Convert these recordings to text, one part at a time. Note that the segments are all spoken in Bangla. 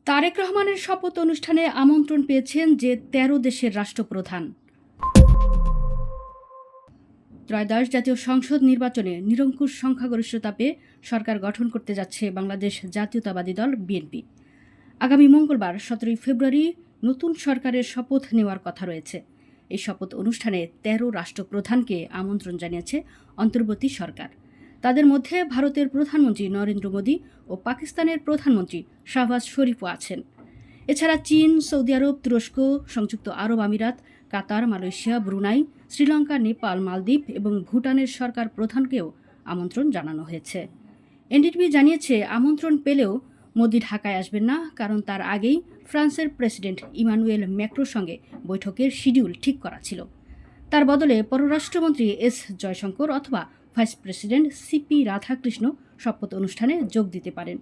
তারেক রহমানের শপথ অনুষ্ঠানে আমন্ত্রণ পেয়েছেন যে ১৩ দেশের রাষ্ট্রপ্রধান। ত্রয়োদশ জাতীয় সংসদ নির্বাচনে নিরঙ্কুশ সংখ্যাগরিষ্ঠতা পেয়ে সরকার গঠন করতে যাচ্ছে বাংলাদেশ জাতীয়তাবাদী দল বিএনপি। আগামী মঙ্গলবার ১৭ ফেব্রুয়ারি নতুন সরকারের শপথ নেওয়ার কথা রয়েছে। এই শপথ অনুষ্ঠানে ১৩ রাষ্ট্রপ্রধানকে আমন্ত্রণ জানিয়েছে অন্তর্বর্তী সরকার। তাদের মধ্যে ভারতের প্রধানমন্ত্রী নরেন্দ্র মোদী ও পাকিস্তানের প্রধানমন্ত্রী শাহবাজ শরীফও আছেন। এছাড়া চীন, সৌদি আরব, তুরস্ক, সংযুক্ত আরব আমিরাত, কাতার, মালয়েশিয়া, ব্রুনাই, শ্রীলঙ্কা, নেপাল, মালদ্বীপ এবং ভুটানের সরকার প্রধানকেও আমন্ত্রণ জানানো হয়েছে। এনডিটিভি জানিয়েছে, আমন্ত্রণ পেলেও মোদি ঢাকায় আসবেন না, কারণ তার আগেই ফ্রান্সের প্রেসিডেন্ট ইমানুয়েল ম্যাক্রোর সঙ্গে বৈঠকের শিডিউল ঠিক করা ছিল। তার বদলে পররাষ্ট্রমন্ত্রী এস জয়শঙ্কর অথবা ভাইস প্রেসিডেন্ট সিপি রাধাকৃষ্ণ শপথ অনুষ্ঠানে যোগ দিতে পারেন।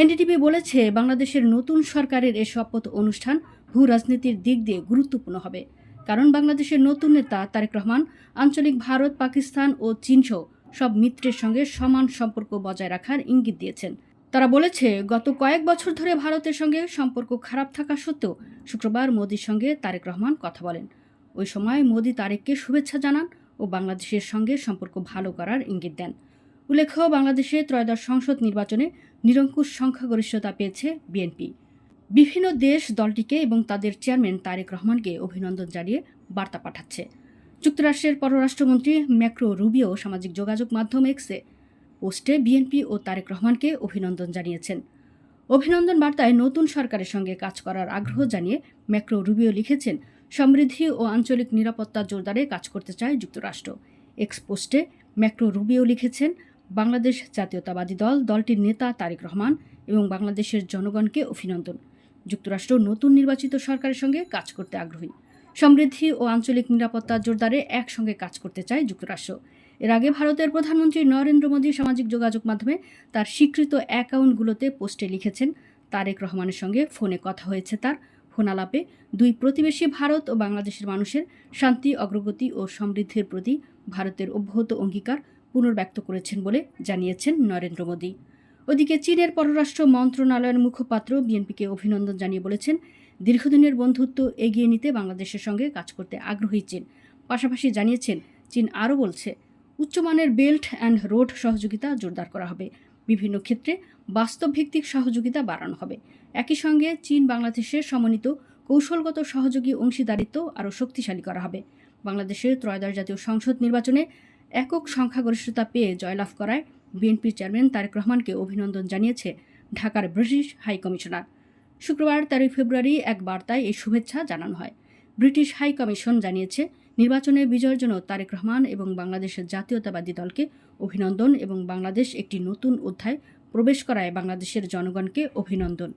এনডিটিভি বলেছে, বাংলাদেশের নতুন সরকারের এ শপথ অনুষ্ঠান ভূ রাজনীতির দিক দিয়ে গুরুত্বপূর্ণ হবে, কারণ বাংলাদেশের নতুন নেতা তারেক রহমান আঞ্চলিক ভারত, পাকিস্তান ও চীনসহ সব মিত্রের সঙ্গে সমান সম্পর্ক বজায় রাখার ইঙ্গিত দিয়েছেন। তারা বলেছে, গত কয়েক বছর ধরে ভারতের সঙ্গে সম্পর্ক খারাপ থাকা সত্ত্বেও শুক্রবার মোদির সঙ্গে তারেক রহমান কথা বলেন। ওই সময় মোদি তারেককে শুভেচ্ছা জানান ও বাংলাদেশের সঙ্গে সম্পর্ক ভালো করার ইঙ্গিত দেন। উল্লেখ্য, বাংলাদেশে ত্রয়োদশ সংসদ নির্বাচনে নিরঙ্কুশ সংখ্যাগরিষ্ঠতা পেয়েছে বিএনপি। বিভিন্ন দেশ দলটিকে এবং তাদের চেয়ারম্যান তারেক রহমানকে অভিনন্দন জানিয়ে বার্তা পাঠাচ্ছে। যুক্তরাষ্ট্রের পররাষ্ট্রমন্ত্রী ম্যাক্রো রুবিও সামাজিক যোগাযোগ মাধ্যম এক্সে পোস্টে বিএনপি ও তারেক রহমানকে অভিনন্দন জানিয়েছেন। অভিনন্দন বার্তায় নতুন সরকারের সঙ্গে কাজ করার আগ্রহ জানিয়ে ম্যাক্রো রুবিও লিখেছেন, সমৃদ্ধি ও আঞ্চলিক নিরাপত্তা জোরদারে কাজ করতে চায় যুক্তরাষ্ট্র। এক্স পোস্টে ম্যাক্রো রুবিও লিখেছেন, বাংলাদেশ জাতীয়তাবাদী দল, দলটির নেতা তারেক রহমান এবং বাংলাদেশের জনগণকে অভিনন্দন। যুক্তরাষ্ট্র নতুন নির্বাচিত সরকারের সঙ্গে কাজ করতে আগ্রহী। সমৃদ্ধি ও আঞ্চলিক নিরাপত্তা জোরদারে একসঙ্গে কাজ করতে চায় যুক্তরাষ্ট্র। এর আগে ভারতের প্রধানমন্ত্রী নরেন্দ্র মোদী সামাজিক যোগাযোগ মাধ্যমে তার স্বীকৃত অ্যাকাউন্টগুলোতে পোস্টে লিখেছেন, তারেক রহমানের সঙ্গে ফোনে কথা হয়েছে তার। ফোনালাপে দুই প্রতিবেশী ভারত ও বাংলাদেশের মানুষের শান্তি, অগ্রগতি ও সমৃদ্ধির প্রতি ভারতের অব্যাহত অঙ্গীকার পুনর্ব্যক্ত করেছেন বলে জানিয়েছেন নরেন্দ্র মোদী। ওদিকে চীনের পররাষ্ট্র মন্ত্রণালয়ের মুখপাত্র বিএনপিকে অভিনন্দন জানিয়ে বলেছেন, দীর্ঘদিনের বন্ধুত্ব এগিয়ে নিতে বাংলাদেশের সঙ্গে কাজ করতে আগ্রহী চীন। পাশাপাশি জানিয়েছেন, চীন আরও বলছে, উচ্চমানের বেল্ট অ্যান্ড রোড সহযোগিতা জোরদার করা হবে, বিভিন্ন ক্ষেত্রে বাস্তবভিত্তিক সহযোগিতা বাড়ানো হবে। একই সঙ্গে চীন বাংলাদেশের সমন্বিত কৌশলগত সহযোগী অংশীদারিত্ব আরও শক্তিশালী করা হবে। বাংলাদেশের ত্রয়োদশ জাতীয় সংসদ নির্বাচনে একক সংখ্যাগরিষ্ঠতা পেয়ে জয়লাভ করায় বিএনপির চেয়ারম্যান তারেক রহমানকে অভিনন্দন জানিয়েছে ঢাকার ব্রিটিশ হাই কমিশনার। শুক্রবার ১৩ ফেব্রুয়ারি এক বার্তায় এই শুভেচ্ছা জানানো হয়। ব্রিটিশ হাই কমিশন জানিয়েছে, নির্বাচনে বিজয়ের জন্য তারেক রহমান এবং বাংলাদেশের জাতীয়তাবাদী দলকে অভিনন্দন এবং বাংলাদেশ একটি নতুন অধ্যায় প্রবেশ করায় বাংলাদেশের জনগণকে অভিনন্দন।